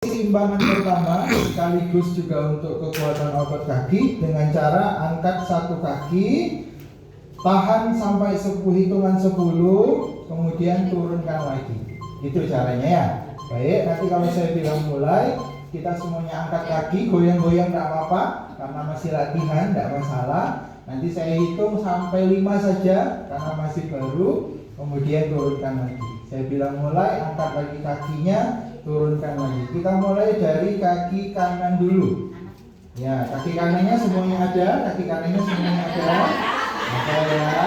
Keseimbangan pertama sekaligus juga untuk kekuatan otot kaki dengan cara angkat satu kaki, tahan sampai 10 hitungan 10, kemudian turunkan lagi. Itu caranya ya. Baik, nanti kalau saya bilang mulai, kita semuanya angkat kaki, goyang-goyang tidak apa-apa karena masih latihan, tidak masalah. Nanti saya hitung sampai 5 saja karena masih baru, kemudian turunkan lagi. Saya bilang mulai, angkat lagi kakinya, turunkan lagi. Kita mulai dari kaki kanan dulu. Ya, kaki kanannya semuanya ada, kaki kanannya semuanya ada. Maka ya,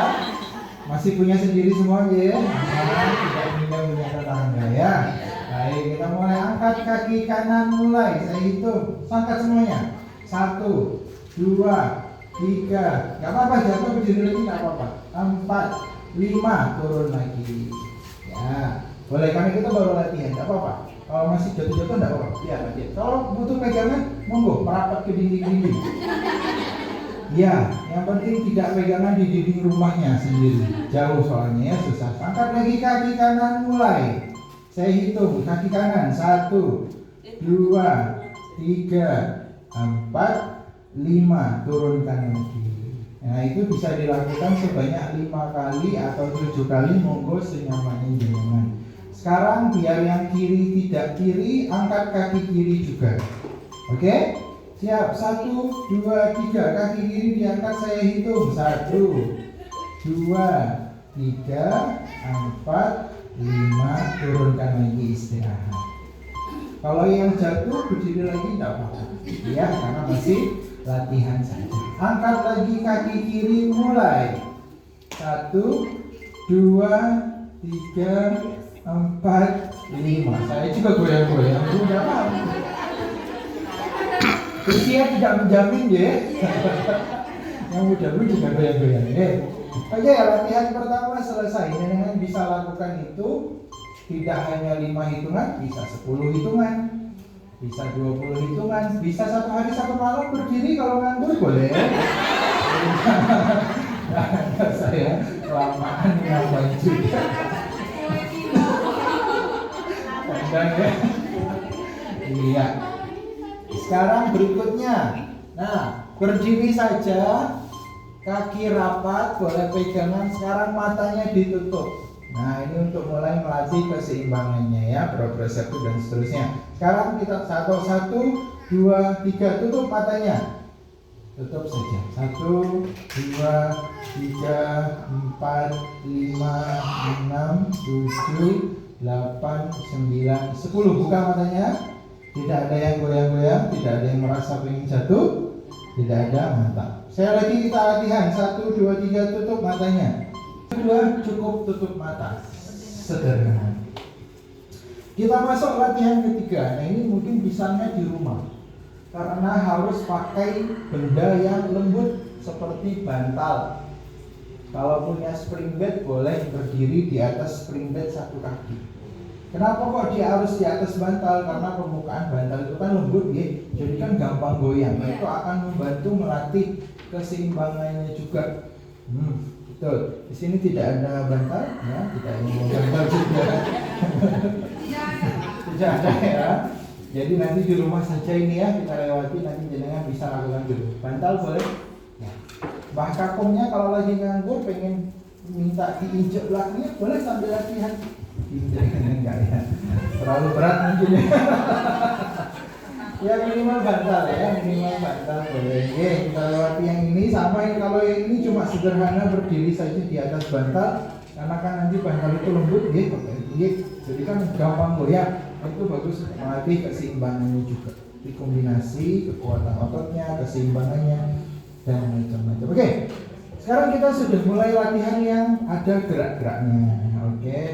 masih punya sendiri semua ya. Tidak punya tetangga ya. Baik, kita mulai angkat kaki kanan mulai. Saya hitung, angkat semuanya. 1, 2, 3. Gak apa-apa, jatuh berdiri lagi gak apa-apa. 4, 5, turun lagi. Ya, boleh, karena kita baru latihan, gak apa-apa. Kalau masih jatuh-jatuh enggak apa-apa. Ya, kalau butuh pegangan, monggo merapat ke dinding-dinding. Ya, yang penting tidak pegangan di dinding rumahnya sendiri. Jauh soalnya ya, susah. Angkat lagi kaki kanan mulai. Saya hitung kaki kanan 1, 2, 3, 4, 5, turunkan lagi. Nah, itu bisa dilakukan sebanyak 5 kali atau 7 kali, monggo senyamannya jenengan. Sekarang biar yang kiri tidak kiri, angkat kaki kiri juga. Oke? Siap, 1, 2, 3, kaki kiri diangkat, saya hitung 1, 2, 3, 4, 5, turunkan lagi, istirahat. Kalau yang jatuh berdiri lagi tidak apa-apa ya, karena masih latihan saja. Angkat lagi kaki kiri mulai. 1, 2, 3, 4, 5. Saya juga goyang-goyang udah lama. Usia tidak menjamin ya. Yang muda-mudi juga goyang-goyang ya. Oke, latihan pertama selesai. Dengan bisa lakukan itu tidak hanya 5 hitungan, bisa 10 hitungan, bisa 20 hitungan, bisa 1 hari 1 malam berdiri kalau nganggur boleh. Nah, saya kelamaan ngapain juga. Kadang ya. Iya. Sekarang berikutnya. Nah, berdiri saja, kaki rapat, boleh pegangan. Sekarang matanya ditutup. Nah, ini untuk mulai melatih keseimbangannya ya, proprioceptus dan seterusnya. Sekarang kita 1, 2, 3, tutup matanya. Tutup saja. 1, 2, 3, 4, 5, 6, 7, 8, 9, 10. Buka matanya. Tidak ada yang goyang-goyang, tidak ada yang merasa pengen jatuh, tidak ada, mantap. Saya lagi kita latihan. 1, 2, 3, tutup matanya. Kedua, cukup tutup mata. Sederhana. Kita masuk latihan ketiga. Nah, ini mungkin bisanya di rumah. Karena harus pakai benda yang lembut seperti bantal. Kalau punya spring bed boleh berdiri di atas spring bed 1 kaki. Kenapa kok dia harus di atas bantal? Karena permukaan bantal itu kan lembut ya, jadi kan gampang goyang. Nah, itu akan membantu melatih keseimbangannya juga. Betul. Di sini tidak ada bantal, ya, tidak ada bantal juga. Tidak ada ya. Jadi nanti di rumah saja ini ya kita lewati, nanti jenengan bisa lakukan dulu. Bantal boleh. Ya. Mbah Kakungnya kalau lagi nganggur pengen minta diinjek belakangnya boleh sambil latihan. Enggak ya, terlalu berat mungkin ya. Ya minimal bantal ya, minimal bantal boleh. Oke, kita lewati yang ini. Sama ini, kalau yang ini cuma sederhana berdiri saja di atas bantal, karena kan nanti bantal itu lembut gitu, jadi kan gampang goyang. Itu bagus melatih keseimbangannya juga, dikombinasi kekuatan ototnya, keseimbangannya dan macam-macam. Oke, sekarang kita sudah mulai latihan yang ada gerak-geraknya. Oke.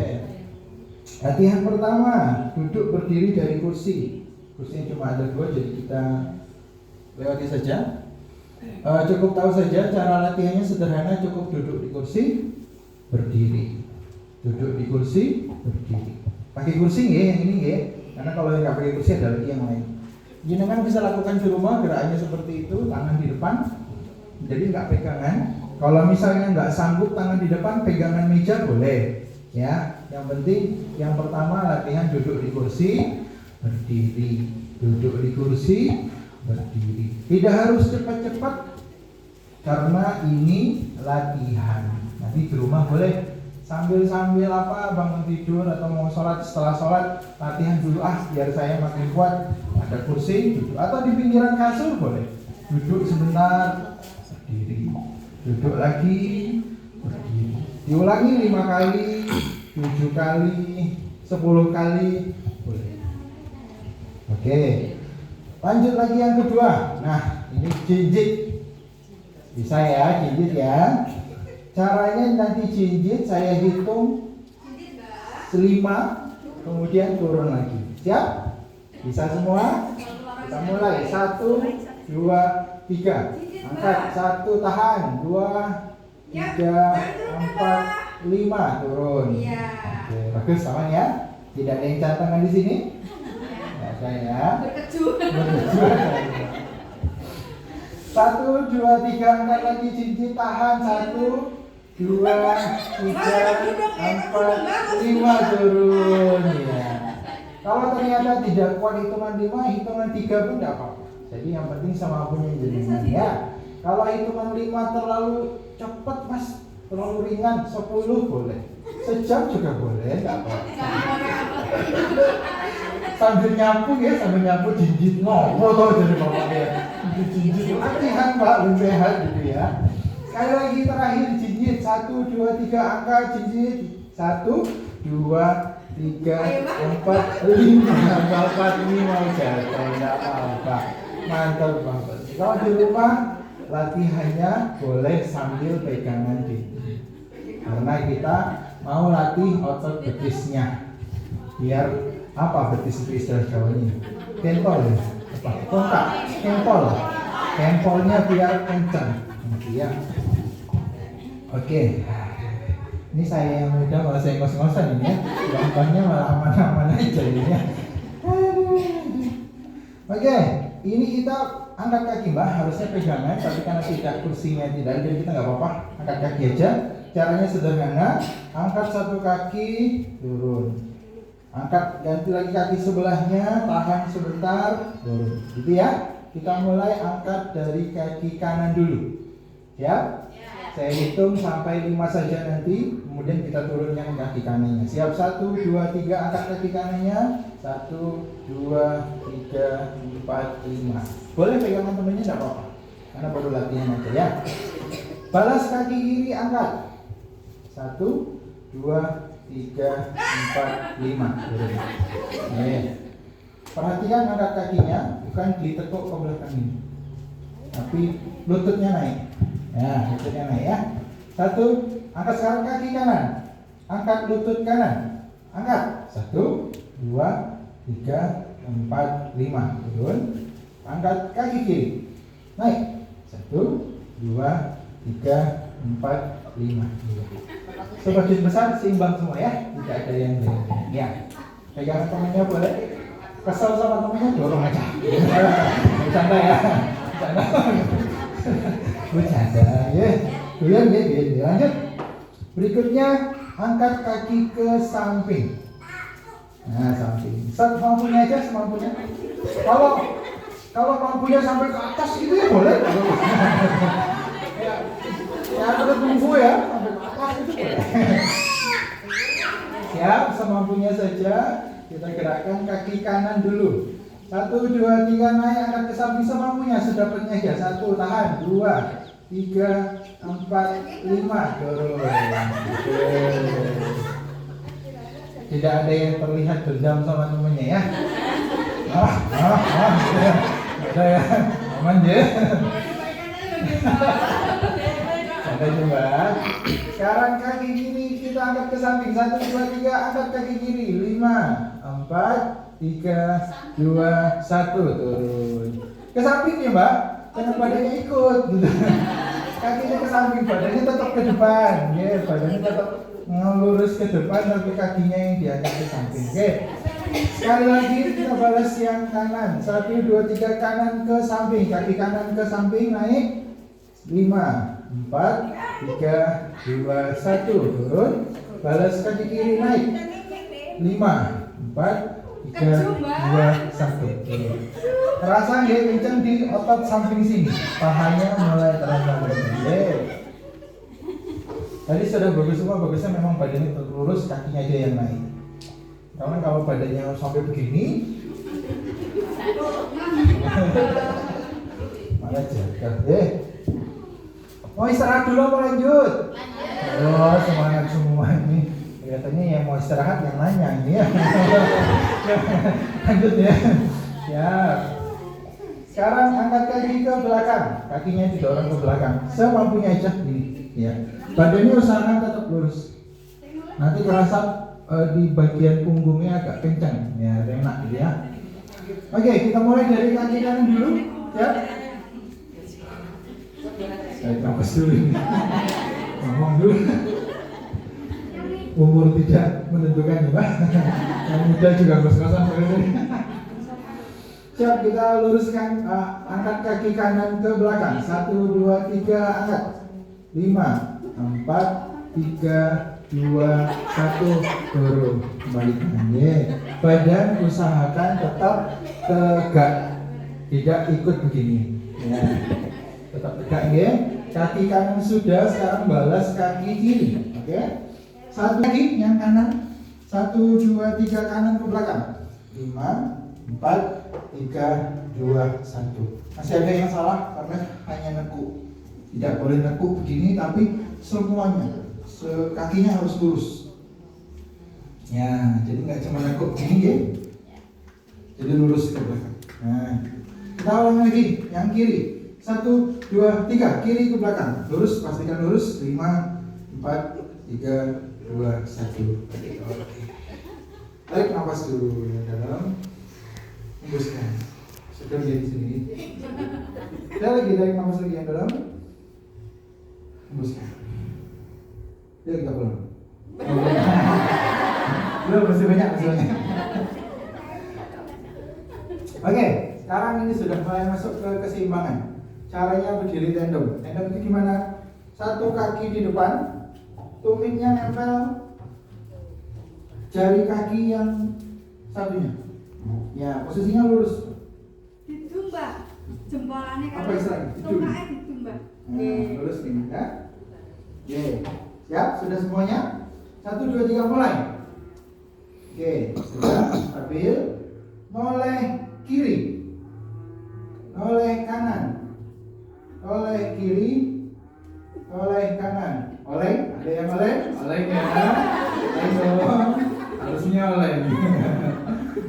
Latihan pertama, duduk berdiri dari kursi. Kursinya cuma ada 2, jadi kita lewati saja. Cukup tahu saja cara latihannya sederhana, cukup duduk di kursi, berdiri. Duduk di kursi, berdiri. Pakai kursi ya, yang ini ya. Karena kalau yang nggak pakai kursi ada lagi yang lain. Jenengan bisa lakukan di rumah gerakannya seperti itu, tangan di depan. Jadi nggak pegangan. Kalau misalnya nggak sanggup tangan di depan, pegangan meja boleh. Ya, yang penting yang pertama latihan duduk di kursi, berdiri. Duduk di kursi, berdiri. Tidak harus cepat-cepat karena ini latihan. Nanti di rumah boleh sambil apa bangun tidur atau mau sholat, setelah sholat latihan dulu biar saya makin kuat. Ada kursi duduk atau di pinggiran kasur boleh. Duduk sebentar, berdiri. Duduk lagi, berdiri. Diulangi 5 kali, 7 kali, 10 kali boleh. Oke. Lanjut lagi yang kedua. Nah, ini jinjit. Bisa ya, jinjit ya. Caranya nanti jinjit saya hitung 5, kemudian turun lagi. Siap? Bisa semua? Kita mulai. 1, 2, 3. Angkat. 1, tahan. 2, 3, 4, 5, turun. Oke, bagus sama ya. Tidak ada yang cantangan di sini. Tidak ada ya. Berkejuan. 1, 2, 3, angkat lagi, jinjit, tahan. 1, 2, 3, 4, 5, turun ya. Kalau ternyata tidak kuat hitungan 5, hitungan 3 pun tidak apa-apa. Jadi yang penting semampunya jenengan ya. Kalau hitungan 5 terlalu cepat mas, terlalu ringan, 10 boleh. Sejam juga boleh, tidak apa-apa. Sambil nyapu ya, sambil nyapu jinjit ngopo toh dari bapaknya. Jinjit latihan Pak, lebih sehat gitu ya. Sekali lagi terakhir jinjit. 1, 2, 3, angkat jinjit. 1, 2, 3, 4, 5. Bapak ini mau jatuh, tidak apa-apa. Mantap banget. Kalau di rumah latihannya boleh sambil pegangan dinding. Karena kita mau latih otot betisnya. Biar apa betis itu istilah Jawanya? Kentol ya? Apa? Tongkat, kentol. Kentolnya biar kencang. Ya. Oke. Ini saya yang muda malah saya ngos-ngosan ini ya. Gampangnya malah aman-aman aja ini ya. Oke, ini kita angkat kaki mbak, harusnya pegangan, tapi karena tidak kursinya tidak, jadi kita nggak apa-apa, angkat kaki aja. Caranya sederhana, angkat satu kaki, turun. Angkat, ganti lagi kaki sebelahnya, tahan sebentar, turun. Gitu ya. Kita mulai angkat dari kaki kanan dulu. Siap? Saya hitung sampai 5 saja nanti, kemudian kita turunkan kaki kanannya. Siap? 1, 2, 3, angkat kaki kanannya. 1, 2, 3, 4, 5. Boleh pegangan temennya, tidak apa-apa, karena baru latihan aja ya. Balas kaki kiri, angkat. 1, 2, 3, 4, 5. Turun. Perhatikan angkat kakinya, bukan ditekuk ke belakang ini, tapi lututnya naik. Ya, lututnya naik ya. 1, angkat sekarang kaki kanan. Angkat lutut kanan. Angkat. 1, 2, 3, 4, 5. Turun. Angkat kaki kiri. Naik. 1, 2, 3, 4, 5. Sebagian besar seimbang semua ya. Tidak ada yang lain. Ya. Pegangan temannya boleh. Kesel sama temannya dorong aja. Bercanda ya. Bercanda. Bercanda ya. Biar lanjut. Berikutnya angkat kaki ke samping. Nah, samping. Semampunya aja, semampunya. Kalau mampunya sampai ke atas gitu ya boleh. Ya ada tunggu ya, sampai ke atas itu boleh. Siap, semampunya saja. Kita gerakkan kaki kanan dulu. 1, 2, 3, naik, angkat ke samping semampunya, sedapatnya aja. 1, tahan. 2, 3, 4, 5, turun. Tidak ada yang terlihat dendam sama temennya ya. Ada ya, aman ya. Ada juga. Sekarang kaki kiri kita angkat ke samping. 1, 2, 3, angkat kaki kiri. 5, 4, 3, 2, 1, turun. Ke samping ya mbak, karena badannya ikut. Kakinya ke samping, badannya tetap ke depan. Ya, badannya tetap ngelurus ke depan, tapi kakinya yang diangkat ke samping. Oke. Sekali lagi kita balas yang kanan. 1, 2, 3, kanan ke samping. Kaki kanan ke samping, naik. 5, 4, 3, 2, 1, turun. Balas kaki kiri, naik. 5, 4, 3, 2, 1. Terasa nggih kenceng di otot samping sini. Pahanya mulai terasa nggih. Tadi sudah bagus semua, bagusnya memang badannya lurus, kakinya aja yang naik. Karena kalau badannya sampai begini, malah jaga. Mau istirahat dulu apa lanjut? Oh, semangat semua ini. Kelihatannya yang mau istirahat yang nanya ini ya. Lanjut ya. Siap. Sekarang angkat kaki ke belakang, kakinya didorong ke belakang. Semampunya aja gini, ya. Badannya usahakan tetap lurus. Nanti terasa di bagian punggungnya agak kencang, ya enak gitu ya. Oke, kita mulai dari kaki kanan dulu, ya. Saya nafas dulu ini. Ngomong dulu. Umur tidak menentukan ya, Pak. Yang muda juga ngos-ngosan sebenarnya. Siap, kita luruskan, angkat kaki kanan ke belakang. 1, 2, 3, angkat. 5, 4, 3, 2, 1, turun. Kembalikan. Badan usahakan tetap tegak, tidak ikut begini. Ya. Tetap tegak ya. Kaki kanan sudah, sekarang balas kaki kiri. Oke. Satu kaki yang kanan. 1, 2, 3 kanan ke belakang. 5, 4, 3, 2, 1. Masih ada yang salah karena hanya nekuk. Tidak boleh nekuk begini, tapi semuanya kakinya harus lurus. Ya, jadi nggak cuma nekuk begini ya. Jadi lurus ke belakang. Nah, kita ulang lagi yang kiri. 1, 2, 3 kiri ke belakang. Lurus, pastikan lurus. 5, 4, 3, 2, 1. Tarik nafas dulu yang dalam. Hembuskan. Sudah jadi sini. Kita lagi tarik nafas lagi yang dalam. Hembuskan. Ya kita pulang. Belum, masih banyak. Oke, sekarang ini sudah mulai masuk ke keseimbangan. Caranya berdiri tandem. Tandem itu gimana? Satu kaki di depan, tumitnya nempel jari kaki yang satunya. Ya, posisinya lurus. Ditumba, jempolannya kan. Apa istilahnya? Tungkaknya ditumba. Lurus ini ya. Oke, siap? Sudah semuanya? 1, 2, 3 mulai. Oke, sudah stabil. Noleh kiri, noleh kanan, noleh kiri, noleh kanan. Oleh, ada yang oleh? Oleh ya. Harusnya oleh.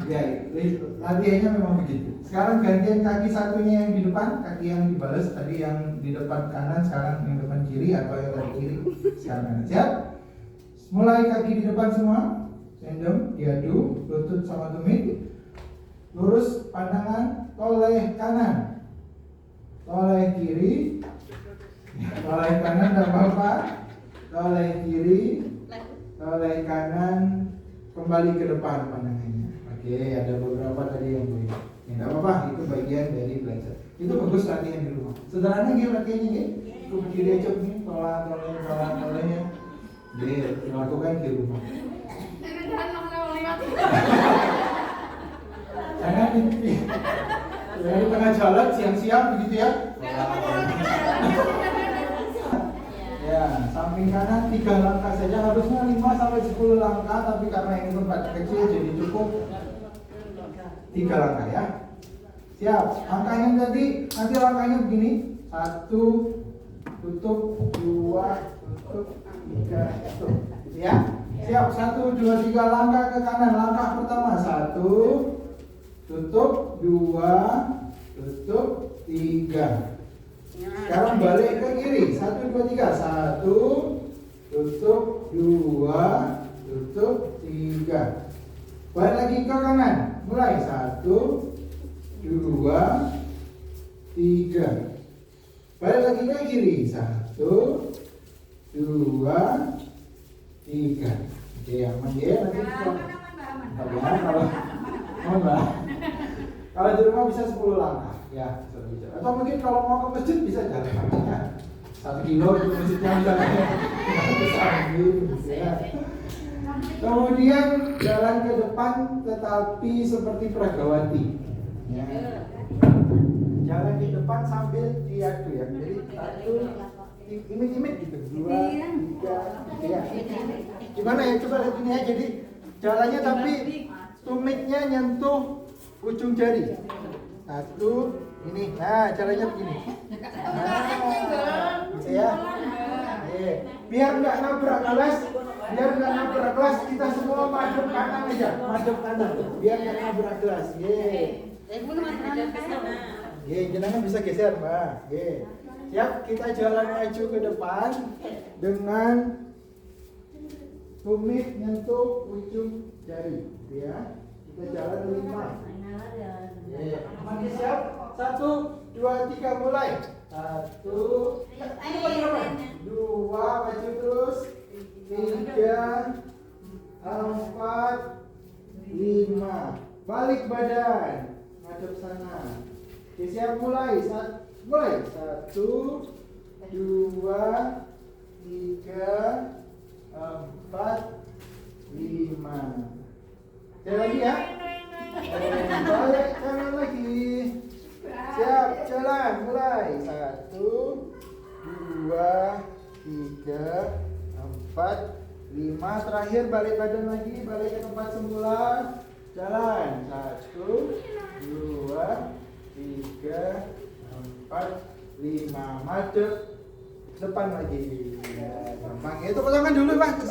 Ya, latihannya memang begitu. Sekarang gantian kaki satunya yang di depan, kaki yang dibalas tadi yang di depan kanan, sekarang yang depan kiri atau yang tadi kiri, sekarang kanan. Siap? Mulai kaki di depan semua, tandem, diadu, lutut sama tumit. Lurus pandangan, toleh kanan, toleh kiri, toleh kanan dan apa? Toleh kiri, toleh kanan, kembali ke depan pandangannya. Oke, ada beberapa tadi yang beda. Ya, nggak apa-apa, itu bagian dari belajar. Itu bagus latihan di rumah. Sederhana gitu latihannya ya. Itu berdiri aja begini, toleh-tolehnya. Dia dilakukan di rumah. Jangan di dari tengah jalan siang-siang begitu ya. Ya, samping kanan 3 langkah saja, harusnya 5 sampai 10 langkah, tapi karena ini tempat kecil jadi cukup 3 langkah ya. Siap. Langkahnya nanti langkahnya begini. 1 tutup, 2 tutup, 3 tutup. Ya. Siap. 1, 2, 3 langkah ke kanan. Langkah pertama 1 tutup, 2 tutup, 3. Sekarang balik ke kiri. 1, 2, 3. 1 tutup, 2 tutup, 3. Balik lagi ke kanan. Mulai 1 2 3. Balik lagi ke kiri. 1 2 3. Oke, aman ya. Nanti kalau di rumah bisa 10 langkah ya, atau mungkin kalau mau ke masjid bisa jalan kakinya 1 kilo itu masjidnya misalnya besar gitu ya. Kemudian jalan ke depan tetapi seperti Pragawati. Ya. Jalan di depan sambil diadu ya. Jadi satu, imit-imit gitu. Dua, tiga, ya. Gimana ya? Coba lihat ini ya. Jadi jalannya tapi tumitnya nyentuh ujung jari. Satu, ini. Nah, jalannya begini. Nah, gitu ya. Biar nggak nabrak gelas, kita semua madep kanan aja, madep kanan. Biar nggak nabrak gelas. Jenengan bisa geser, Mbak. Siap, kita jalan maju ke depan dengan tumit nyentuh ujung jari, ya. Kita jalan 5. Oke, siap. 1, 2, 3 mulai. 1, 2, maju terus. 3, 4, 5. Balik badan, madep sana. Oke, siap, mulai. Mulai. 1, 2, 3, 4, 5. Jalan lagi ya. Balik kanan lagi. Siap, jalan, mulai. 1, 2, 3, 4, 5. Terakhir balik badan lagi, balik ke tempat semula. Jalan. 1, 2, 3, 4, 5. Madep depan lagi. Ya, gampang. Itu tangan dulu, Pak.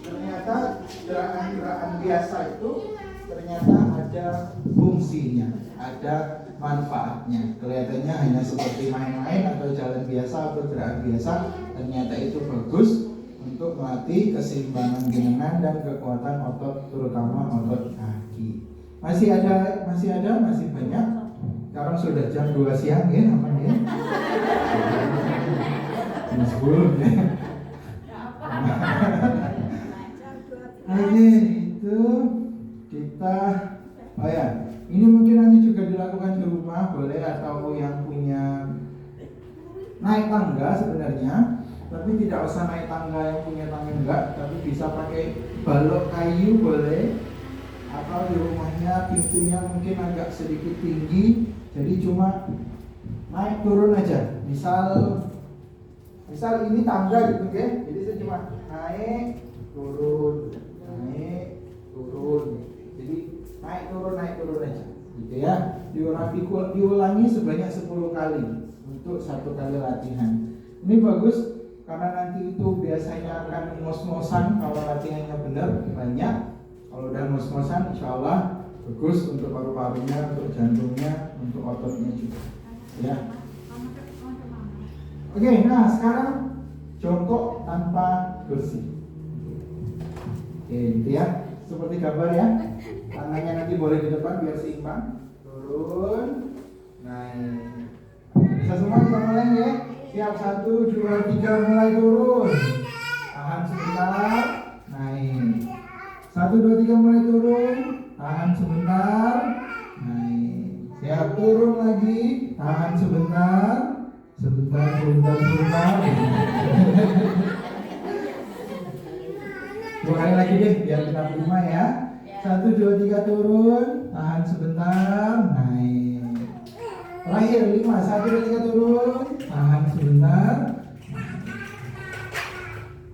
Ternyata gerakan biasa itu ternyata ada fungsinya, ada manfaatnya. Kelihatannya hanya seperti main-main atau jalan biasa atau gerakan biasa, ternyata itu bagus untuk melatih keseimbangan genangan dan kekuatan otot, terutama otot kaki. Masih banyak. Sekarang sudah jam 2 siang ya, apa ya? Jam 10 ya. Oke, itu kita ini mungkin nanti juga dilakukan di rumah, boleh, atau yang punya naik tangga sebenarnya, tapi tidak usah naik tangga yang punya tangga enggak, tapi bisa pakai balok kayu boleh, atau di rumahnya pintunya mungkin agak sedikit tinggi, jadi cuma naik turun aja. Misal ini tangga gitu ya, jadi saya cuma naik turun, jadi naik turun aja gitu ya. Diulangi sebanyak 10 kali untuk 1 kali latihan. Ini bagus karena nanti itu biasanya akan ngos-ngosan kalau latihannya benar banyak. Kalau udah ngos-ngosan insya Allah bagus untuk paru-parunya, untuk jantungnya, untuk ototnya juga ya. Oke, nah sekarang jongkok tanpa kursi. Oke, gitu ya. Seperti gambar ya. Tangannya nanti boleh di depan biar seimbang. Turun, naik. Bisa semua kita mulai ya. Siap, 1, 2, 3 mulai turun. Tahan sebentar, naik. 1, 2, 3 mulai turun. Tahan sebentar, naik. Siap, turun lagi. Tahan sebentar. Sebentar. Dua kali lagi deh biar kita terima ya. 1, 2, 3 turun, tahan sebentar, naik. Terakhir 5, 1, 2, 3 turun, tahan sebentar.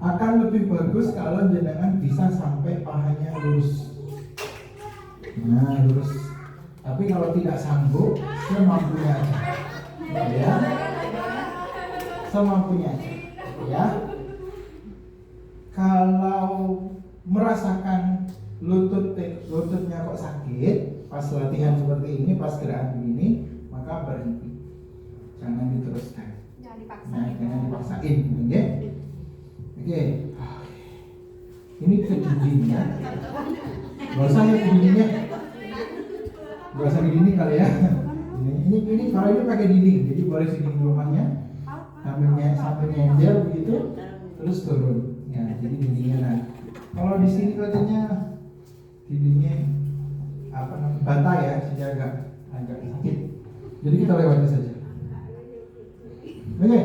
Akan lebih bagus kalau jenengan bisa sampai pahanya lurus. Nah, lurus. Tapi kalau tidak sanggup, semampunya aja. Ya. Semampunya aja. Ya. Kalau merasakan lututnya kok sakit pas latihan seperti ini, pas gerakan begini, maka berhenti, jangan diteruskan. Jangan dipaksain, oke? Oke. Ini ke dindingnya, nggak usah ya ke dindingnya, nggak usah ke dinding kali ya. Ini kalau ini pakai dinding, jadi boleh sini rumahnya, sambil nyender begitu, terus turun. Ya, jadi dindingnya naik. Kalau di sini kelihatannya dindingnya bata ya, jadi agak sakit. Jadi kita lewati saja. Oke,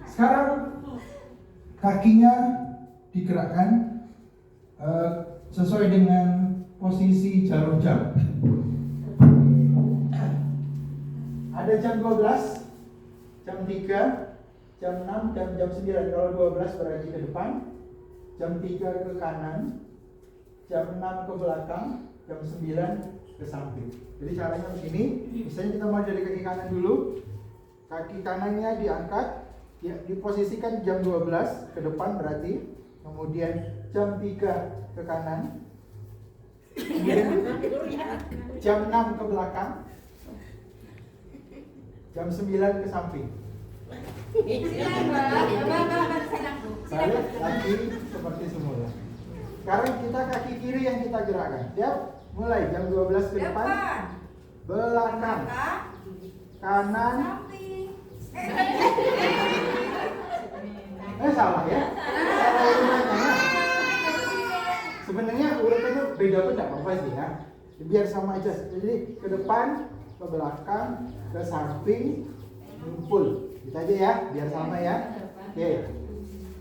sekarang kakinya digerakkan sesuai dengan posisi jarum jam. Ada jam 12, jam 3, jam 6, dan jam 9. Kalau 12 berarti ke depan, jam 3 ke kanan, jam 6 ke belakang, jam 9 ke samping. Jadi caranya begini, misalnya kita mulai dari kaki kanan dulu. Kaki kanannya diangkat, ya, diposisikan jam 12 ke depan berarti. Kemudian jam 3 ke kanan. Kemudian jam 6 ke belakang. Jam 9 ke samping. Silakan, Mbak. Silakan. Balik lagi seperti semula. Sekarang kita kaki kiri yang kita gerakkan. Siap? Mulai jam 12 ke depan. Belakang. Kanan. Samping. Salah ya? Salah urutannya. Sebenarnya urutannya beda pun tidak apa-apa sih ya. Biar sama aja. Jadi ke depan, ke belakang, ke samping, ngumpul. Gitu aja ya, biar sama ya. Oke.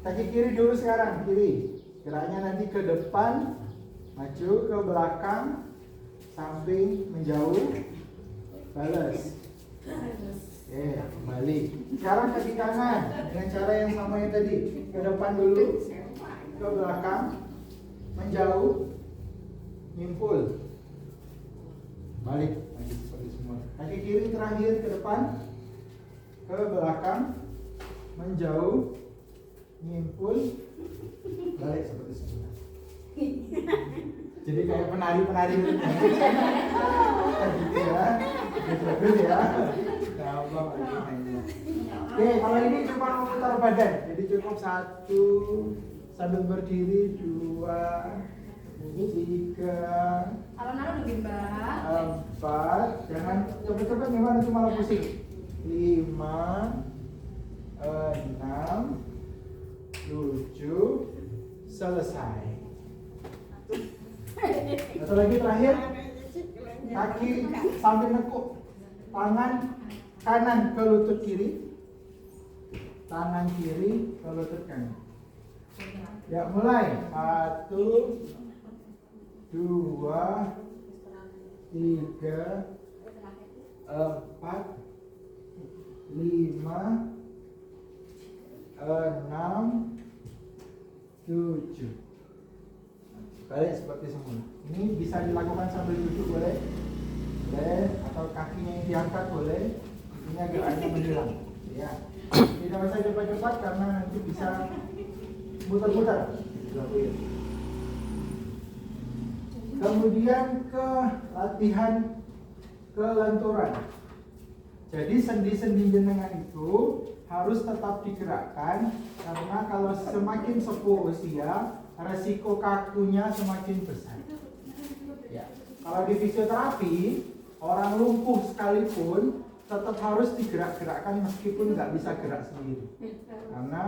Kaki kiri dulu sekarang, kiri. Geraknya nanti ke depan, maju, ke belakang, samping, menjauh, balas. Oke, kembali. Sekarang kaki kanan dengan cara yang sama yang tadi. Ke depan dulu, ke belakang, menjauh, nyimpul, balik lagi seperti semua. Kaki kiri terakhir ke depan, ke belakang, menjauh, nyimpul, balik seperti semula. Jadi kayak penari-penari gitu ya. Betul ya. Gampang mainnya. Oke, kalau ini cuma memutar badan. Jadi cukup 1 sambil berdiri, 2, 3, Alon-alon lebih, Mbak. 4. Jangan cepet-cepet nih, nanti malah pusing. 5, 6, 7, selesai. Satu lagi terakhir, kaki sambil nekuk, tangan kanan ke lutut kiri, tangan kiri ke lutut kanan. Ya, mulai. 1, 2, 3, 4, 5, 6, 7. Balik seperti semula. Ini bisa dilakukan sambil duduk boleh, atau kakinya yang diangkat boleh. Ini gerakannya menjelang. Ya. Tidak usah cepat-cepat karena nanti bisa muter-muter. Kemudian ke latihan kelenturan. Jadi sendi-sendi jenengan itu harus tetap digerakkan karena kalau semakin sepuh usia, resiko kakunya semakin besar. Ya. Kalau di fisioterapi, orang lumpuh sekalipun tetap harus digerak-gerakkan meskipun nggak bisa gerak sendiri, karena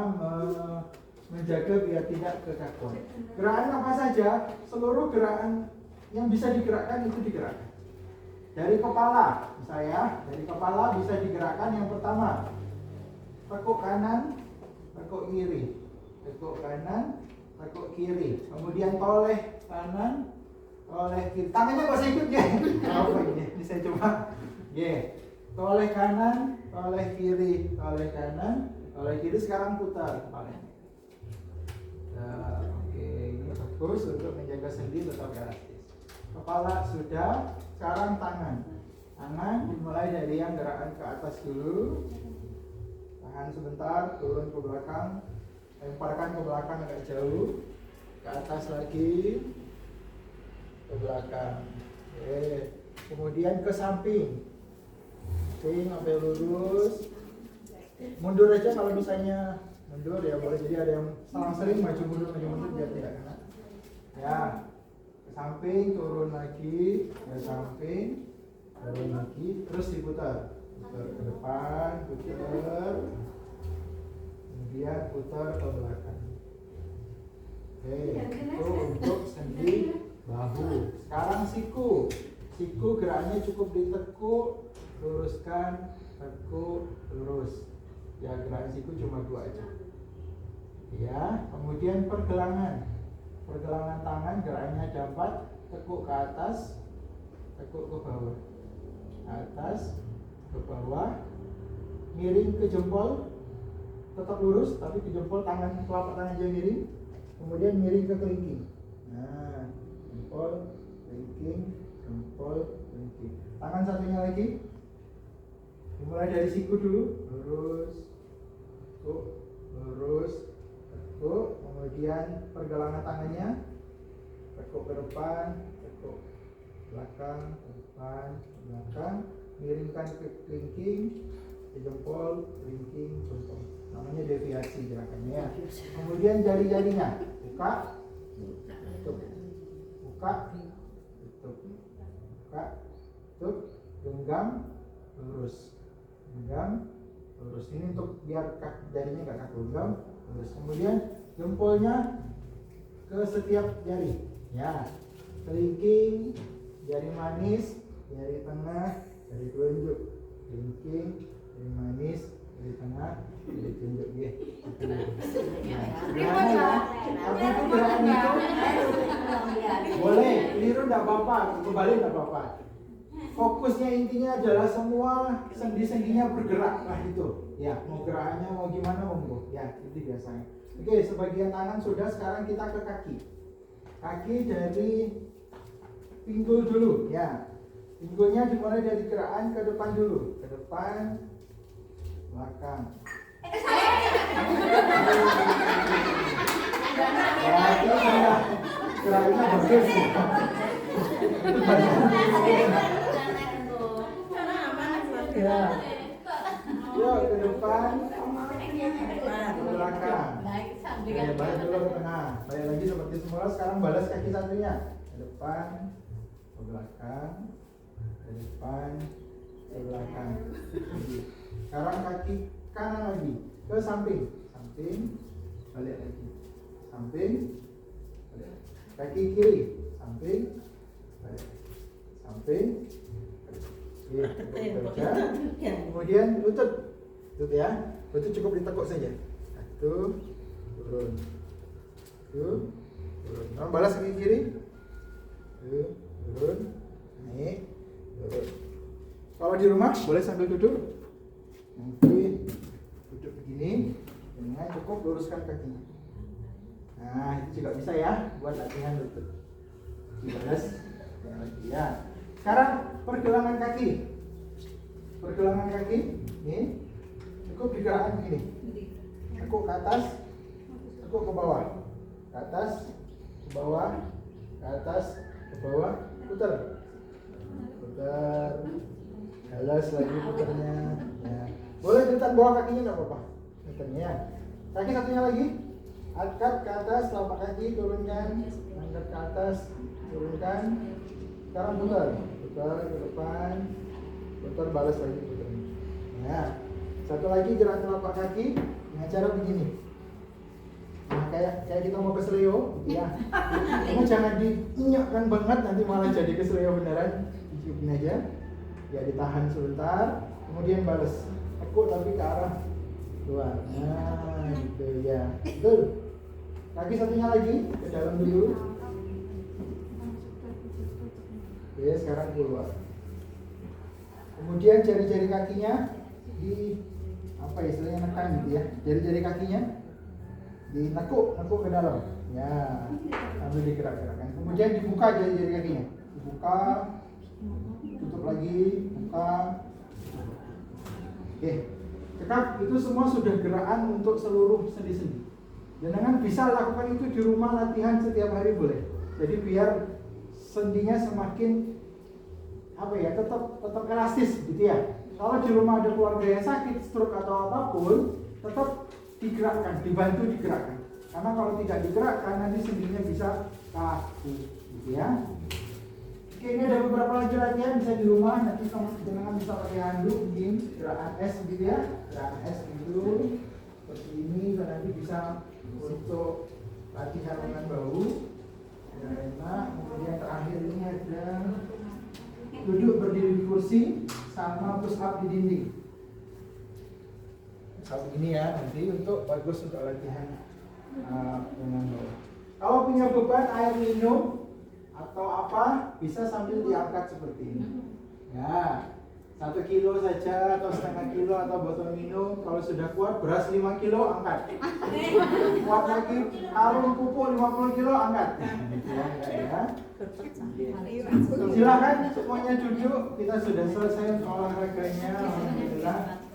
menjaga biar tidak kekakuan. Gerakan apa saja, seluruh gerakan yang bisa digerakkan itu digerakkan. Dari kepala, dari kepala bisa digerakkan. Yang pertama, tekuk kanan, tekuk kiri, tekuk kanan, tekuk kiri, kemudian toleh kanan, toleh kiri. Tangannya nggak usah ikut ya. Apa ini? Bisa coba. Toleh kanan, toleh kiri, toleh kanan, toleh kiri. Sekarang putar kepalanya. Nah, oke, ini bagus untuk menjaga sendi tetap elastis. Kepala sudah. Sekarang tangan. Tangan dimulai dari yang gerakan ke atas dulu. Tahan sebentar, turun ke belakang. Lemparkan ke belakang agak jauh, ke atas lagi, ke belakang. Oke. Kemudian ke samping, sampai lurus. Mundur aja kalau misalnya mundur ya boleh. Jadi ada yang selang-seling maju mundur biar tidak kena. Ya, ke samping, turun lagi, ke samping, turun lagi, terus diputar. Putar ke depan, putar. Kemudian putar ke belakang. Oke, itu untuk sendi bahu. Sekarang siku. Siku gerakannya cukup ditekuk, luruskan, tekuk, lurus. Ya, gerakan siku cuma 2 aja. Ya, kemudian pergelangan tangan gerakannya ada 4, tekuk ke atas, tekuk ke bawah, atas ke bawah, miring ke jempol, tetap lurus tapi ke jempol, tangan telapak tangan aja miring, kemudian miring ke kelingking. Nah, jempol, kelingking, jempol, kelingking. Tangan satunya lagi, dimulai dari siku dulu, lurus, tekuk, lurus, tekuk, kemudian pergelangan tangannya, tekuk ke depan, tekuk belakang, ke depan, ke belakang, miringkan ke kelingking, ke jempol, kelingking, jempol. Namanya deviasi gerakannya ya. Kemudian jari-jarinya, buka, tutup, buka, tutup, buka, tutup, genggam, lurus, genggam, lurus. Ini untuk biar jarinya nggak kaku, genggam, lurus. Kemudian jempolnya ke setiap jari, ya, kelingking, jari manis, jari tengah, jari telunjuk, kelingking, jari manis, jari tengah, jari telunjuk ya. Apa itu gerakan itu? Boleh, keliru nggak apa-apa, kembali nggak apa-apa. Fokusnya intinya adalah semua sendi-sendinya bergerak lah itu. Ya, mau gerakannya mau gimana monggo. Ya, itu biasanya. Oke, sebagian tangan sudah, sekarang kita ke kaki. Kaki dari pinggul dulu, ya. Pinggulnya dimulai dari gerakan ke depan dulu, ke depan, belakang. Ya, itu sudah gerakannya bagus. Ya. Yuk ke depan, ke belakang. Ya, balik dulu ke tengah. Balik lagi seperti semula. Sekarang balas kaki satunya. Ke depan, ke belakang, ke depan, ke belakang. Sekarang kaki kanan lagi, ke samping, samping, balik lagi, samping, balik. Kaki kiri, samping, balik, samping. Oke, cukup saja. Kemudian lutut ya, lutut cukup ditekuk saja. Satu, turun, turun. Nah, balas kaki kiri, turun, naik, turun. Kalau di rumah boleh sambil duduk, nanti duduk begini, dengan cukup luruskan kakinya. Nah, itu juga bisa ya buat latihan lutut. Dibalas, ya. Sekarang pergelangan kaki, ini cukup digerakkan begini, tekuk ke atas, tekuk ke bawah, ke atas, ke bawah, ke atas, ke bawah, putar, balas lagi putarnya. Ya. Boleh detak bawah kakinya nggak apa-apa, putarnya ya. Kaki satunya lagi, angkat ke atas, telapak kaki turunkan, angkat ke atas, turunkan. Sekarang putar ke depan, putar, balas lagi putar. Nah, satu lagi gerak telapak kaki dengan cara begini. Nah, kayak kita mau keseleo, gitu ya. Cuma jangan diinyakkan banget, nanti malah jadi keseleo beneran. Diciupin aja, ya ditahan sebentar, kemudian balas. Tekuk tapi ke arah luar. Nah, gitu ya. Betul. Kaki satunya lagi ke dalam dulu. Oke, sekarang keluar. Kemudian jari-jari kakinya di apa istilahnya, nekan gitu ya. Jari-jari kakinya dinekuk ke dalam. Ya, sambil digerak-gerakkan. Kemudian dibuka jari-jari kakinya. Dibuka, tutup lagi, buka. Oke. Cekap, itu semua sudah gerakan untuk seluruh sendi-sendi. Jangan bisa lakukan itu di rumah, latihan setiap hari boleh. Jadi biar sendinya semakin apa ya, tetap elastis gitu ya. Kalau di rumah ada keluarga yang sakit, stroke atau apapun, tetap digerakkan, dibantu digerakkan. Karena kalau tidak digerakkan nanti sendinya bisa kaku gitu ya. Oke, ini ada beberapa lagi latihan bisa di rumah. Nanti teman-teman bisa pakai handuk, mungkin gerakan S gitu ya, gerakan S gitu seperti ini. Dan nanti bisa untuk latihan dengan bahu. Enak. Kemudian terakhir ini ada duduk berdiri di kursi sama push up di dinding. Kalau begini ya, nanti untuk bagus untuk latihan Dengan bawah. Kalau punya beban air minum atau apa, bisa sambil diangkat seperti ini. Ya, 1 kilo saja atau setengah kilo atau botol minum. Kalau sudah kuat, beras 5 kilo angkat. Kuat lagi, karung pupuk 50 kilo angkat. Gitu ya. Silakan semuanya duduk. Kita sudah selesai olahraganya. Alhamdulillah.